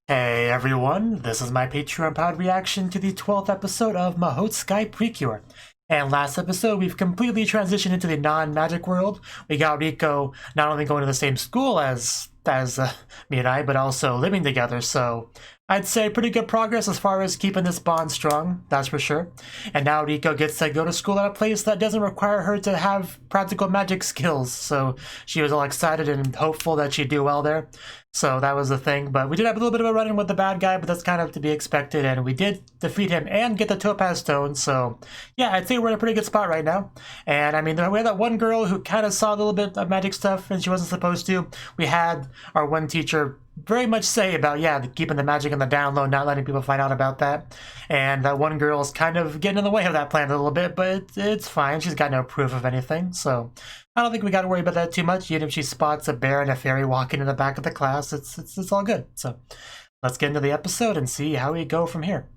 Hey everyone, this is my Patreon-powered reaction to the 12th episode of Mahoutsukai Precure. And last episode, we've completely transitioned into the non-magic world. We got Rico not only going to the same school as me and I, but also living together, so I'd say pretty good progress as far as keeping this bond strong, that's for sure. And now Rico gets to go to school at a place that doesn't require her to have practical magic skills, so she was all excited and hopeful that she'd do well there. So that was the thing, but we did have a little bit of a run-in with the bad guy, but that's kind of to be expected, and we did defeat him and get the Topaz Stone, so yeah, I'd say we're in a pretty good spot right now. And I mean, we had that one girl who kind of saw a little bit of magic stuff and she wasn't supposed to. We had our one teacher very much say about, yeah, keeping the magic on the down low, not letting people find out about that. And that one girl's kind of getting in the way of that plan a little bit, but it's fine. She's got no proof of anything, so I don't think we got to worry about that too much. Even if she spots a bear and a fairy walking in the back of the class, it's all good. So let's get into the episode and see how we go from here.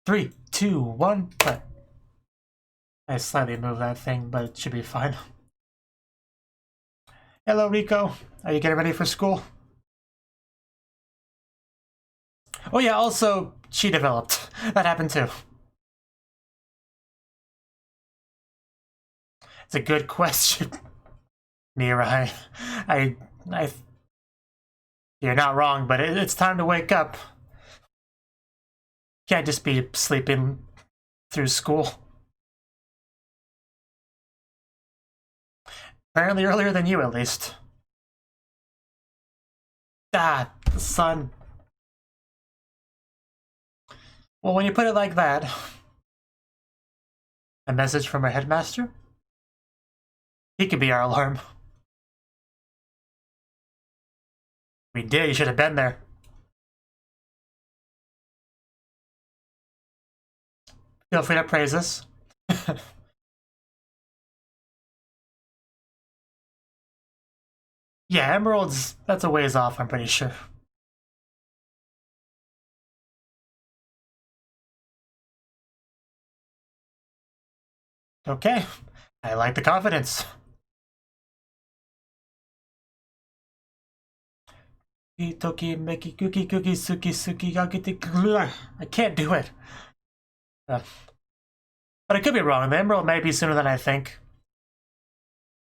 3, 2, 1, play. I slightly moved that thing, but it should be fine. Hello, Rico. Are you getting ready for school? Oh yeah, also, she developed. That happened too. It's a good question. Mirai, you're not wrong, but it's time to wake up. Can't just be sleeping through school. Apparently earlier than you, at least. Ah, the sun. Well, when you put it like that... A message from our headmaster? He could be our alarm. We did, you should have been there. Feel free to praise us. Yeah, Emeralds, that's a ways off, I'm pretty sure. Okay, I like the confidence. Toki meki kuki kuki suki suki gagiti. I can't do it. But I could be wrong. The Emerald may be sooner than I think.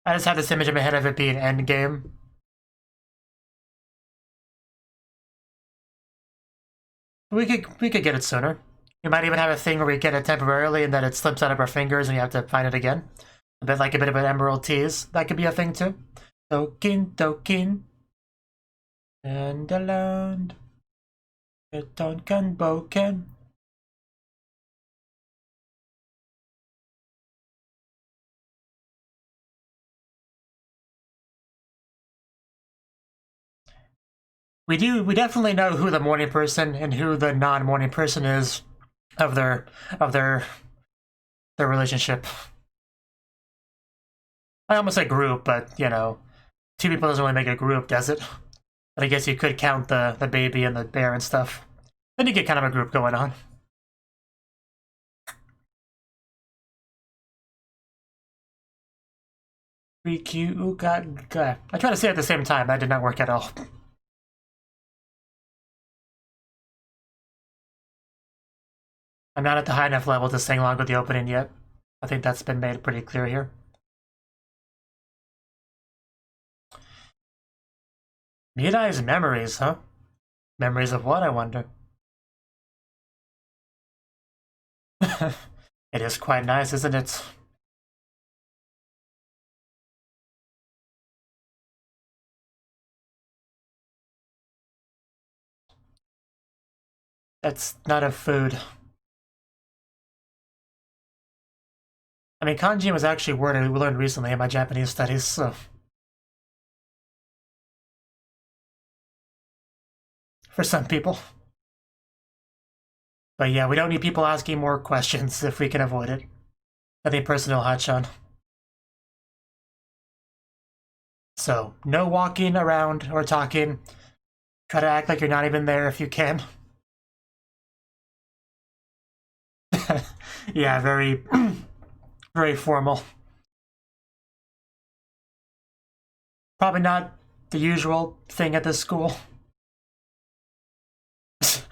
I just have this image in my head of it being endgame. We could get it sooner. We might even have a thing where we get it temporarily and then it slips out of our fingers and you have to find it again. A bit like a bit of an emerald tease. That could be a thing too. Tokin, tokin. And the land. Tonkan boken. We definitely know who the morning person and who the non-morning person is of their relationship. I almost said group, but you know, two people doesn't really make a group, does it? But I guess you could count the baby and the bear and stuff. Then you get kind of a group going on. Kyuu, I tried to say it at the same time, that did not work at all. I'm not at the high enough level to sing along with the opening yet. I think that's been made pretty clear here. Mirai's memories, huh? Memories of what, I wonder? It is quite nice, isn't it? That's not a food. I mean, kanji was actually a word I learned recently in my Japanese studies, so... For some people. But yeah, we don't need people asking more questions if we can avoid it. Nothing personal, Hachan. So, no walking around or talking. Try to act like you're not even there if you can. Yeah, very, very formal. Probably not the usual thing at this school.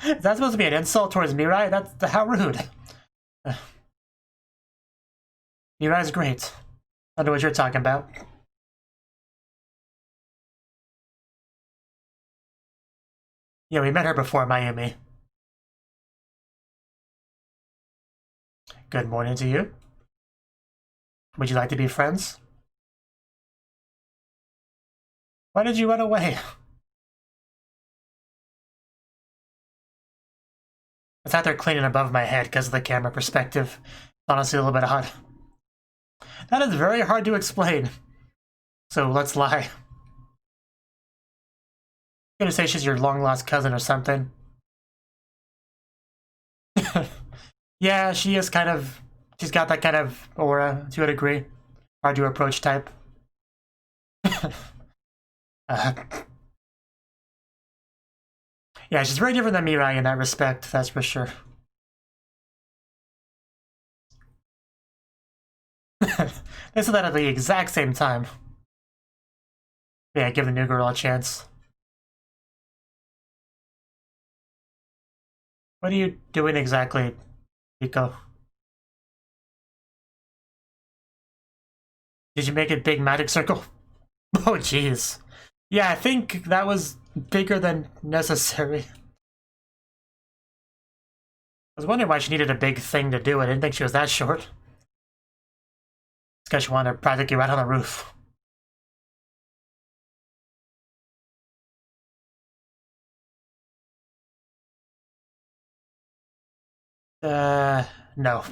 Is that supposed to be an insult towards Mirai? That's how rude. Mirai's great. I know what you're talking about. Yeah, we met her before Miami. Good morning to you. Would you like to be friends? Why did you run away? It's out there cleaning above my head because of the camera perspective. Honestly, a little bit odd. That is very hard to explain. So let's lie. I'm gonna say she's your long-lost cousin or something. Yeah, she is kind of... She's got that kind of aura, to a degree. Hard to approach type. Yeah, she's very different than Mirai in that respect, that's for sure. They said that at the exact same time. Yeah, give the new girl a chance. What are you doing exactly, Rico? Did you make it big magic circle? Oh, jeez. Yeah, I think that was bigger than necessary. I was wondering why she needed a big thing to do it. I didn't think she was that short. It's because she wanted to practically right on the roof. No.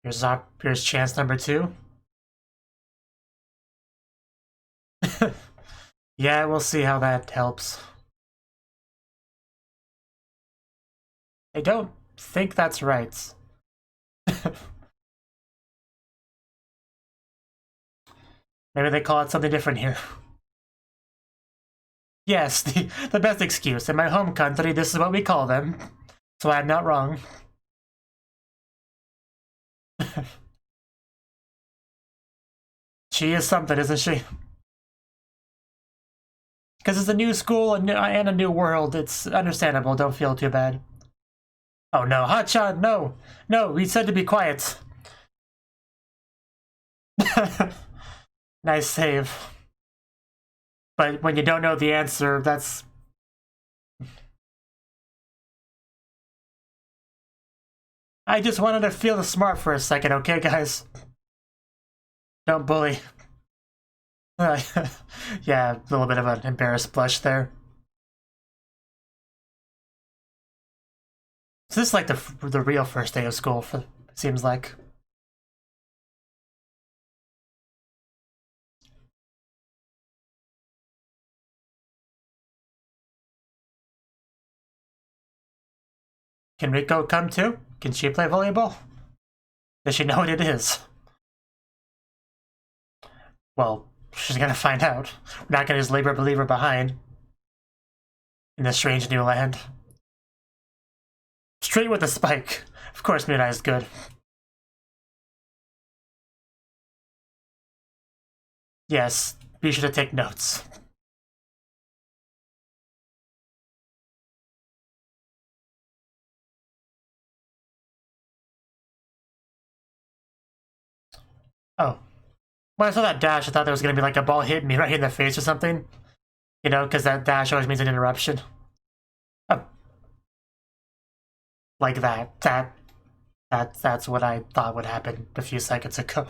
Here's chance number 2. Yeah, we'll see how that helps. I don't think that's right. Maybe they call it something different here. Yes, the best excuse. In my home country, this is what we call them. So I'm not wrong. She is something, isn't she? Because it's a new school and a new world. It's understandable. Don't feel too bad. Oh no, Hachan, no! No, we said to be quiet. Nice save. But when you don't know the answer, that's... I just wanted to feel smart for a second, okay, guys? Don't bully. Yeah, a little bit of an embarrassed blush there. So this is like the real first day of school, seems like. Can Rico come too? Can she play volleyball? Does she know what it is? Well, she's gonna find out. We're not gonna just leave her believer behind in this strange new land. Straight with the spike. Of course, Mirai is good. Yes, be sure to take notes. Oh. When I saw that dash, I thought there was gonna be like a ball hitting me right in the face or something. You know, because that dash always means an interruption. Oh. Like that. That's what I thought would happen a few seconds ago.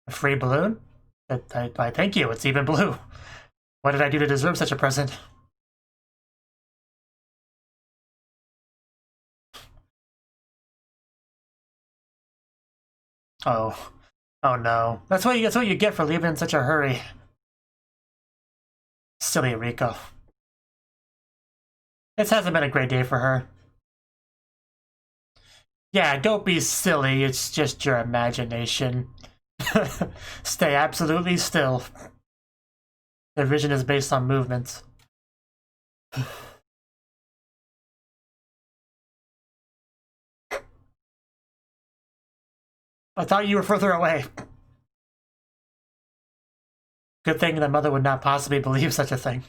A free balloon? I thank you, it's even blue. What did I do to deserve such a present? Oh. Oh no. That's what you get for leaving in such a hurry. Silly Rico. This hasn't been a great day for her. Yeah, don't be silly, it's just your imagination. Stay absolutely still. Their vision is based on movement. I thought you were further away. Good thing that mother would not possibly believe such a thing.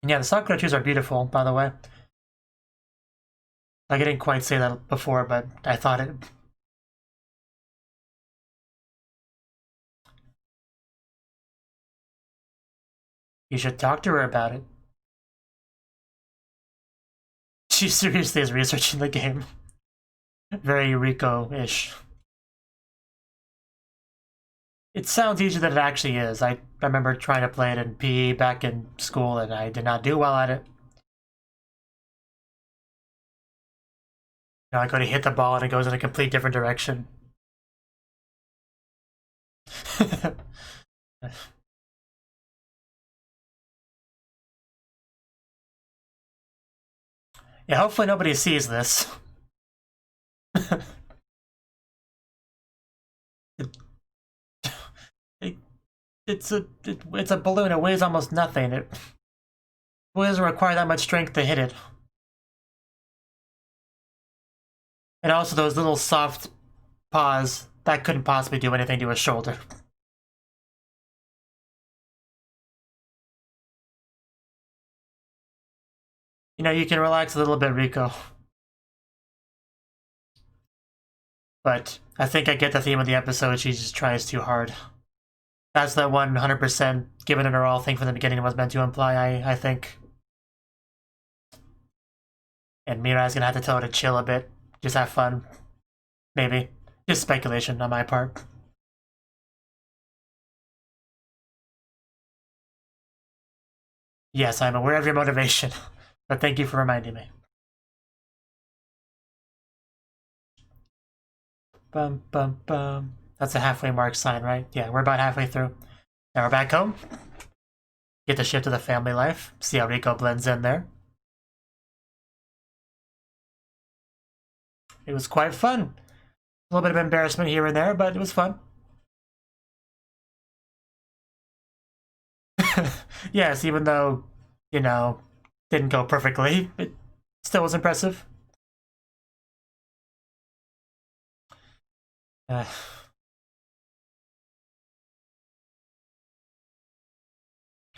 And yeah, the Sakura trees are beautiful, by the way. I didn't quite say that before, but I thought it. You should talk to her about it. She seriously is researching the game. Very Rico-ish. It sounds easier than it actually is. I remember trying to play it in PE back in school, and I did not do well at it. I go to hit the ball, and it goes in a complete different direction. Yeah, hopefully nobody sees this. It's a balloon. It weighs almost nothing. It doesn't require that much strength to hit it. And also those little soft paws, that couldn't possibly do anything to his shoulder. You can relax a little bit, Rico. But I think I get the theme of the episode. She just tries too hard. That's the 100% given it her all thing from the beginning was meant to imply, I think. And Mirai's gonna have to tell her to chill a bit. Just have fun. Maybe. Just speculation on my part. Yes, I'm aware of your motivation. But thank you for reminding me. Bum, bum, bum. That's a halfway mark sign, right? Yeah, we're about halfway through. Now we're back home. Get to shift to the family life. See how Rico blends in there. It was quite fun. A little bit of embarrassment here and there, but it was fun. Yes, even though, didn't go perfectly, it still was impressive. I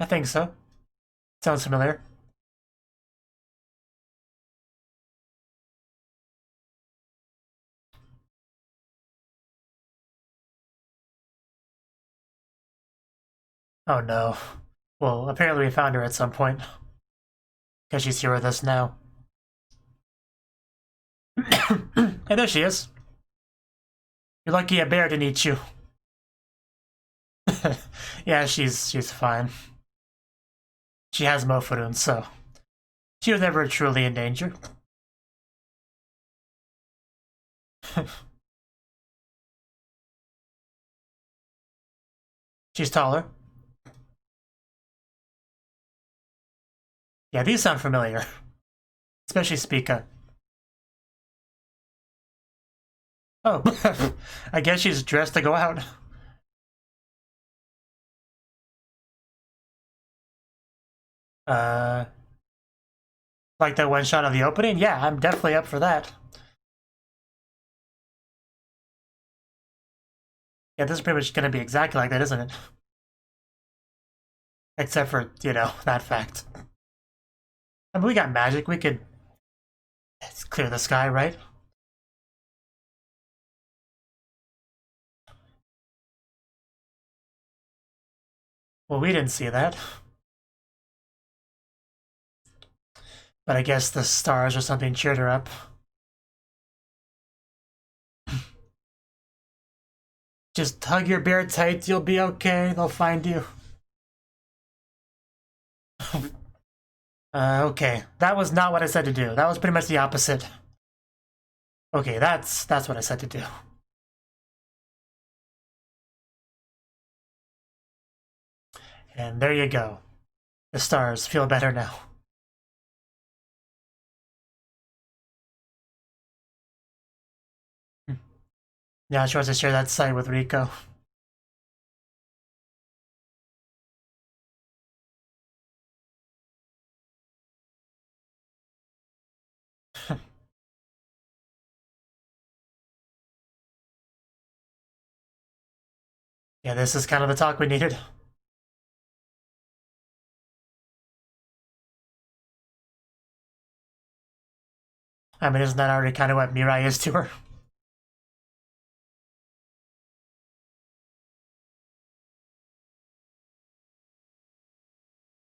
think so. Sounds familiar. Oh no. Well, apparently we found her at some point. Because she's here with us now. Hey, there she is. You're lucky a bear didn't eat you. Yeah, she's fine. She has Mofurun, so she was never truly in danger. She's taller. Yeah, these sound familiar. Especially Spica. Oh, I guess she's dressed to go out. Like that one shot of the opening? Yeah, I'm definitely up for that. Yeah, this is pretty much gonna be exactly like that, isn't it? Except for, that fact. I mean, we got magic. We could clear the sky, right? Well, we didn't see that. But I guess the stars or something cheered her up. Just hug your bear tight, you'll be okay, they'll find you. Okay. That was not what I said to do. That was pretty much the opposite. Okay, that's what I said to do. And there you go. The stars feel better now. Now she wants to share that site with Rico. Yeah, this is kind of the talk we needed. I mean, isn't that already kind of what Mirai is to her?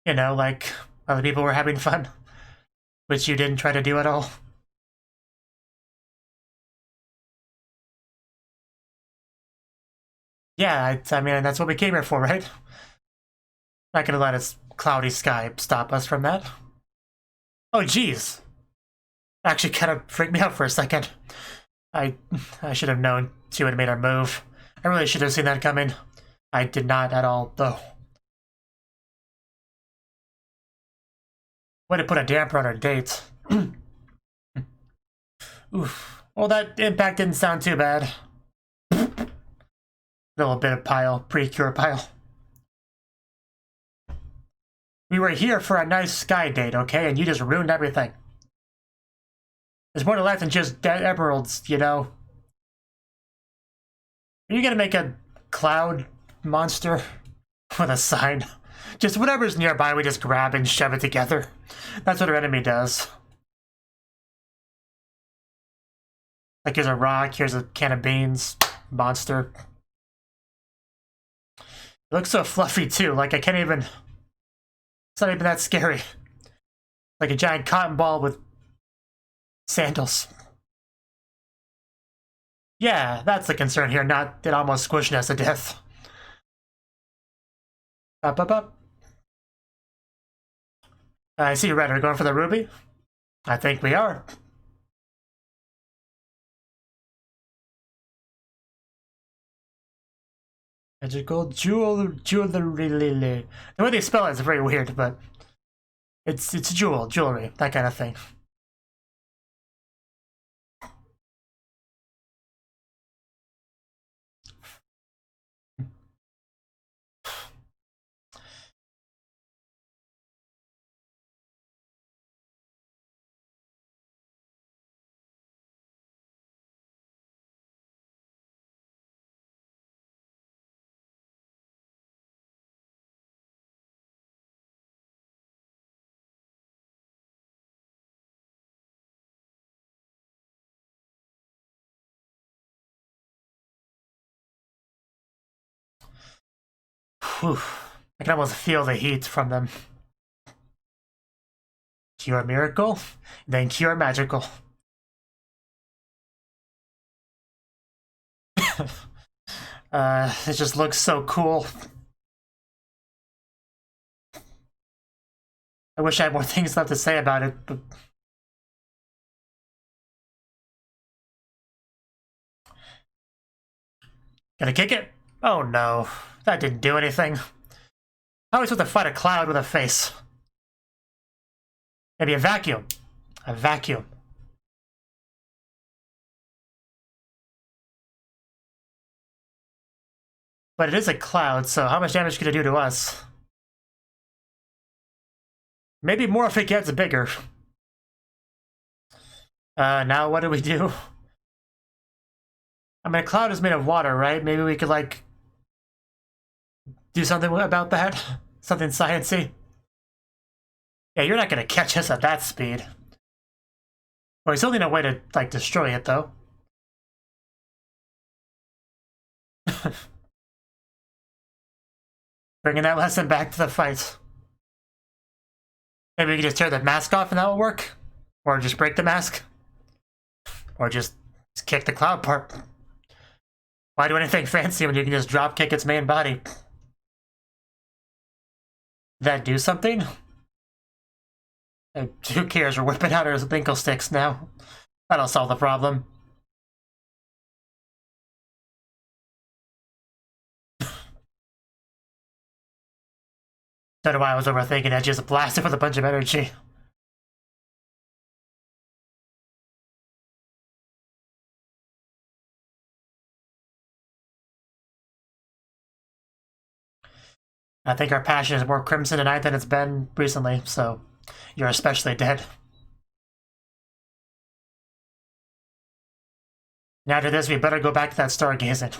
You know, like, other people were having fun, which you didn't try to do at all. Yeah, I mean, that's what we came here for, right? Not gonna let us cloudy sky stop us from that. Oh, jeez. Actually kind of freaked me out for a second. I should have known she would have made her move. I really should have seen that coming. I did not at all, though. Way to put a damper on our date. Oof. Well, that impact didn't sound too bad. Little bit of precure pile. We were here for a nice sky date, okay? And you just ruined everything. There's more to life than just emeralds, you know? Are you gonna make a cloud monster with a sign? Just whatever's nearby, we just grab and shove it together. That's what our enemy does. Like, here's a rock, here's a can of beans, monster. It looks so fluffy, too. Like, I can't even... It's not even that scary. Like a giant cotton ball with sandals. Yeah, that's the concern here, not it almost squishing us to death. Up, up, up. I see you, Red. Are we going for the ruby? I think we are. Magical jewelry. The way they spell it is very weird, but it's jewelry, that kind of thing. Whew. I can almost feel the heat from them. Cure miracle, then cure magical. It just looks so cool. I wish I had more things left to say about it, but... Gonna kick it? Oh no, that didn't do anything. How are we supposed to fight a cloud with a face? Maybe a vacuum. A vacuum. But it is a cloud, so how much damage could it do to us? Maybe more if it gets bigger. Now what do we do? I mean, a cloud is made of water, right? Maybe we could, like, do something about that? Something sciencey? Yeah, you're not gonna catch us at that speed. Well, there's only no way to, like, destroy it, though. Bringing that lesson back to the fight. Maybe we can just tear the mask off and that will work? Or just break the mask? Or just kick the cloud part? Why do anything fancy when you can just drop kick its main body? Did that do something? Who cares? We're whipping out our winkle sticks now. That'll solve the problem. Don't know why I was overthinking it. Just blasted with a bunch of energy. I think our passion is more crimson tonight than it's been recently, so you're especially dead. Now after this, we better go back to that stargazing.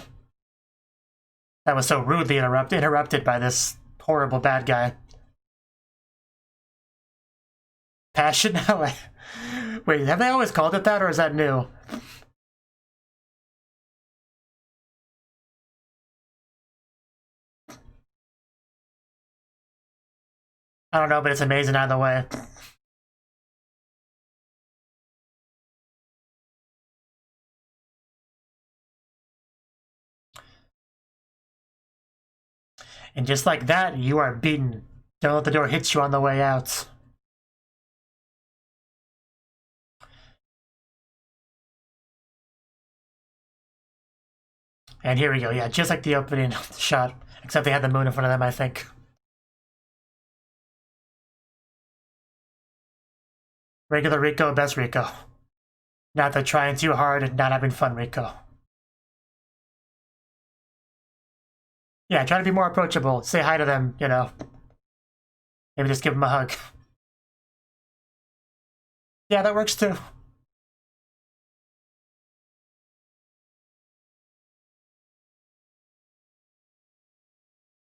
That was so rudely interrupted by this horrible bad guy. Passion? Wait, have they always called it that, or is that new? I don't know, but it's amazing either way. And just like that, you are beaten. Don't let the door hit you on the way out. And here we go, yeah, just like the opening shot, except they had the moon in front of them, I think. Regular Rico, best Rico. Not the trying too hard and not having fun Rico. Yeah, try to be more approachable. Say hi to them, you know. Maybe just give them a hug. Yeah, that works too.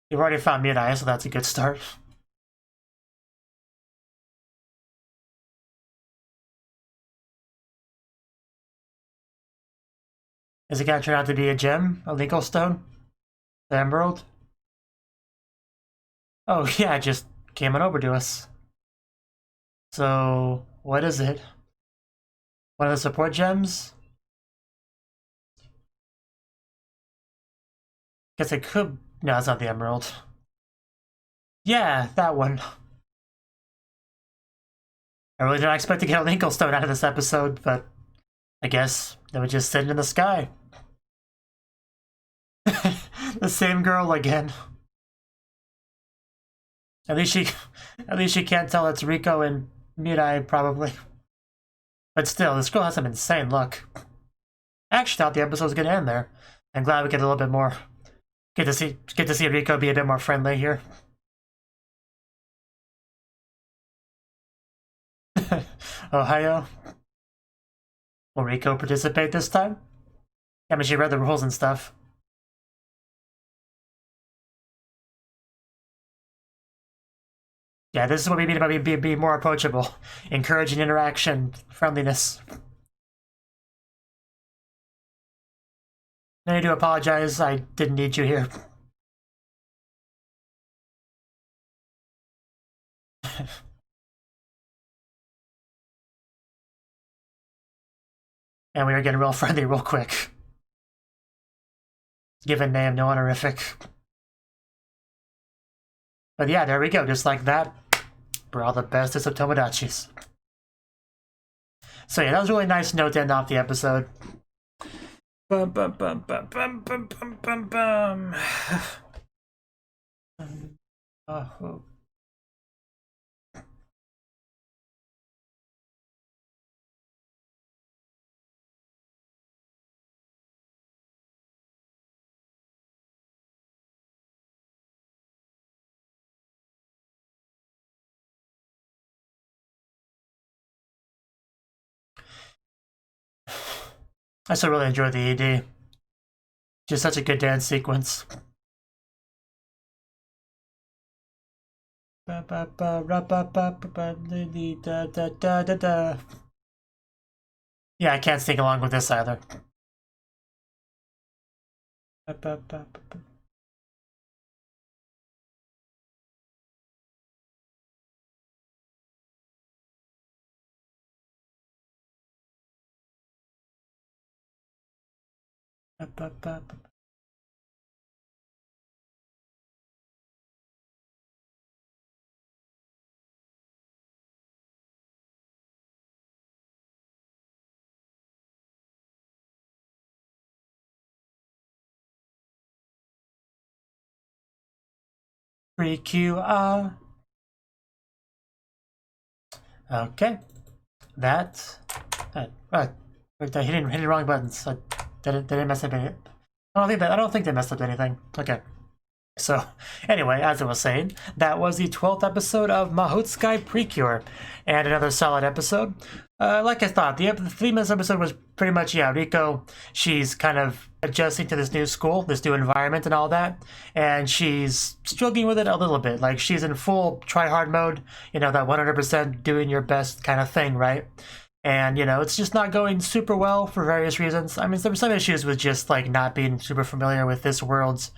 You've already found Mirai, so that's a good start. Is it gonna turn out to be a gem? A legal stone? The emerald? Oh yeah, it just came on over to us. So, what is it? One of the support gems? Guess it could... No, it's not the emerald. Yeah, that one. I really didn't expect to get a Linkle Stone out of this episode, but I guess they were just sitting in the sky. The same girl again. At least she can't tell it's Rico and Mirai, probably. But still, this girl has some insane luck. I actually thought the episode was gonna end there. I'm glad we get a little bit more. Get to see Rico be a bit more friendly here. Ohio. Will Rico participate this time? I mean, she read the rules and stuff. Yeah, this is what we mean by being more approachable. Encouraging interaction, friendliness. I need to apologize, I didn't need you here. And we are getting real friendly real quick. Given name, no honorific. But yeah, there we go, just like that. We're all the bestest of Tomodachis. So yeah, that was a really nice note to end off the episode. Bum bum bum bum bum bum bum bum bum. Oh. I still really enjoy the ED. Just such a good dance sequence. Yeah, I can't sing along with this either. Precure. Okay. That. Hitting the wrong buttons. They didn't mess up any. I don't think they messed up anything. Okay. So, anyway, as I was saying, that was the 12th episode of Mahoutsukai Precure, and another solid episode. Like I thought, the theme of this episode was pretty much, yeah, Riko, she's kind of adjusting to this new school, this new environment and all that, and she's struggling with it a little bit. Like, she's in full try-hard mode, you know, that 100% doing your best kind of thing, right? And, you know, it's just not going super well for various reasons. I mean, there were some issues with just, like, not being super familiar with this world's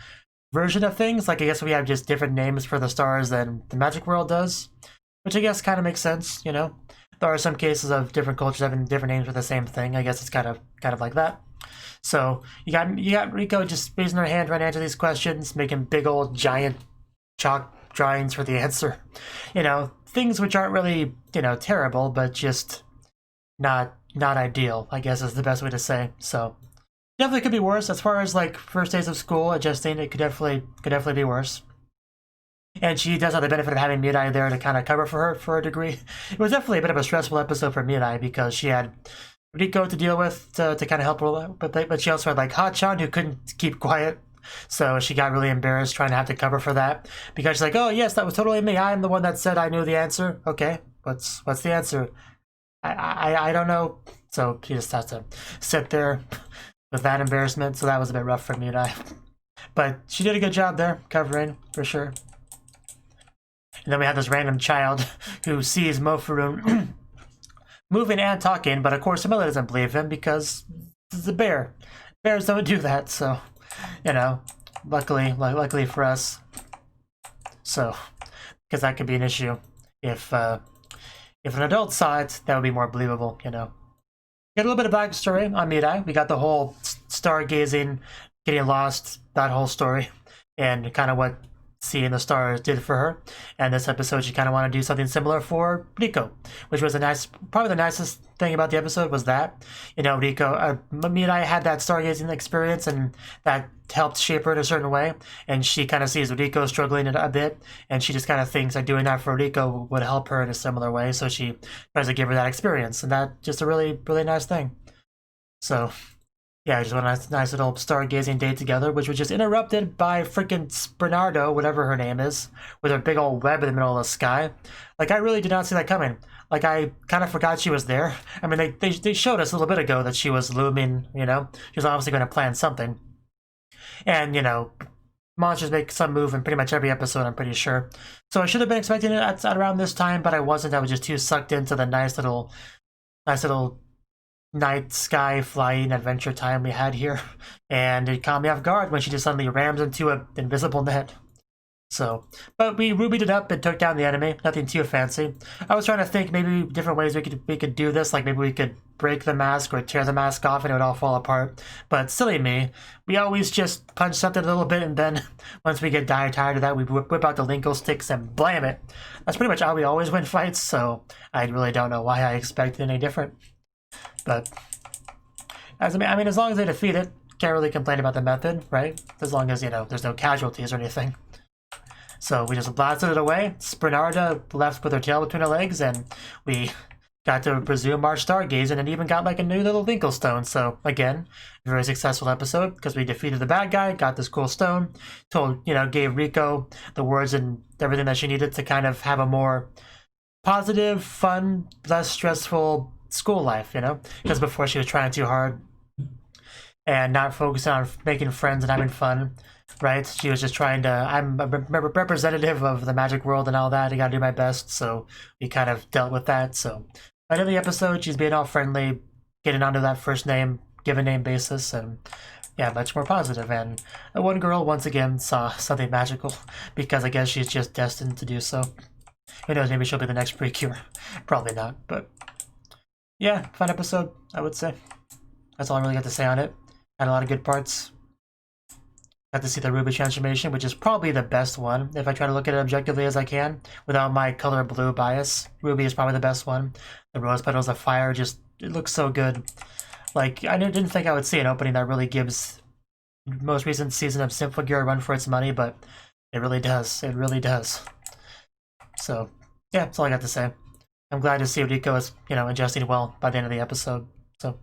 version of things. Like, I guess we have just different names for the stars than the magic world does, which I guess kind of makes sense, you know. There are some cases of different cultures having different names for the same thing. I guess it's kind of like that. So you got Riko just raising her hand trying to answer these questions, making big old giant chalk drawings for the answer. You know, things which aren't really, you know, terrible, but just not ideal, I guess is the best way to say. So definitely could be worse. As far as like first days of school adjusting, it could definitely be worse. And she does have the benefit of having Mirai there to kind of cover for her for a degree. It was definitely a bit of a stressful episode for Mirai because she had Riko to deal with to kind of help her, but she also had like Ha-chan who couldn't keep quiet. So she got really embarrassed trying to have to cover for that because she's like, "Oh yes, that was totally me. I'm the one that said I knew the answer." Okay, what's the answer? I don't know. So she just has to sit there with that embarrassment. So that was a bit rough for Mirai, but she did a good job there covering for sure. And then we have this random child who sees Mofurun moving and talking, but of course Camilla doesn't believe him because it's a bear. Bears don't do that, so, you know, luckily for us. So, because that could be an issue. If an adult saw it, that would be more believable, you know. Get a little bit of backstory on Mirai. We got the whole stargazing, getting lost, that whole story, and kind of what seeing the stars did for her. And this episode she kind of wanted to do something similar for Riko, which was probably the nicest thing about the episode was that, you know, Riko, Mirai had that stargazing experience and that helped shape her in a certain way, and she kind of sees Riko struggling a bit, and she just kind of thinks that doing that for Riko would help her in a similar way, so she tries to give her that experience, and that's just a really nice thing. So yeah, just went on a nice little stargazing date together, which was just interrupted by freaking Bernardo, whatever her name is, with her big old web in the middle of the sky. Like, I really did not see that coming. Like, I kind of forgot she was there. I mean, they showed us a little bit ago that she was looming, you know? She was obviously going to plan something. And, you know, monsters make some move in pretty much every episode, I'm pretty sure. So I should have been expecting it at around this time, but I wasn't. I was just too sucked into the nice little night sky flying adventure time we had here, and it caught me off guard when she just suddenly rams into an invisible net. So, but we rubied it up and took down the enemy. Nothing too fancy. I was trying to think maybe different ways we could do this, like maybe we could break the mask or tear the mask off and it would all fall apart. But silly me, we always just punch something a little bit, and then once we get tired of that, we whip out the Linkle sticks and blam it. That's pretty much how we always win fights, so I really don't know why I expected any different. But as long as they defeat it, can't really complain about the method, right? As long as, you know, there's no casualties or anything. So we just blasted it away. Bernarda left with her tail between her legs, and we got to resume our stargazing and even got like a new little Linkle stone. So again, very successful episode because we defeated the bad guy, got this cool stone, gave Riko the words and everything that she needed to kind of have a more positive, fun, less stressful school life, you know, because before she was trying too hard and not focusing on making friends and having fun, right? She was just trying to, I'm a representative of the magic world and all that, I gotta do my best, so we kind of dealt with that. So by the end of the episode, she's being all friendly, getting onto that first name, given name basis, and yeah, much more positive. And one girl once again saw something magical, because I guess she's just destined to do so. Who knows, maybe she'll be the next Precure. Probably not, but yeah, fun episode, I would say. That's all I really got to say on it. Had a lot of good parts. Got to see the Ruby transformation, which is probably the best one, if I try to look at it objectively as I can, without my color blue bias. Ruby is probably the best one. The Rose Petals of Fire, just, it looks so good. Like, I didn't think I would see an opening that really gives the most recent season of Symphogear a run for its money, but it really does. It really does. So, yeah, that's all I got to say. I'm glad to see Riko is, adjusting well by the end of the episode. So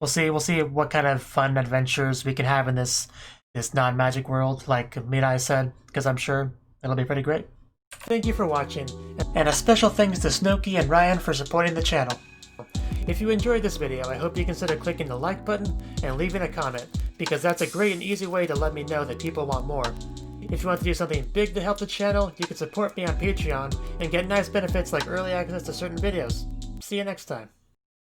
we'll see what kind of fun adventures we can have in this this non-magic world, like Mirai said, because I'm sure it'll be pretty great. Thank you for watching, and a special thanks to Cnouki and Ryan for supporting the channel. If you enjoyed this video, I hope you consider clicking the like button and leaving a comment, because that's a great and easy way to let me know that people want more. If you want to do something big to help the channel, you can support me on Patreon and get nice benefits like early access to certain videos. See you next time.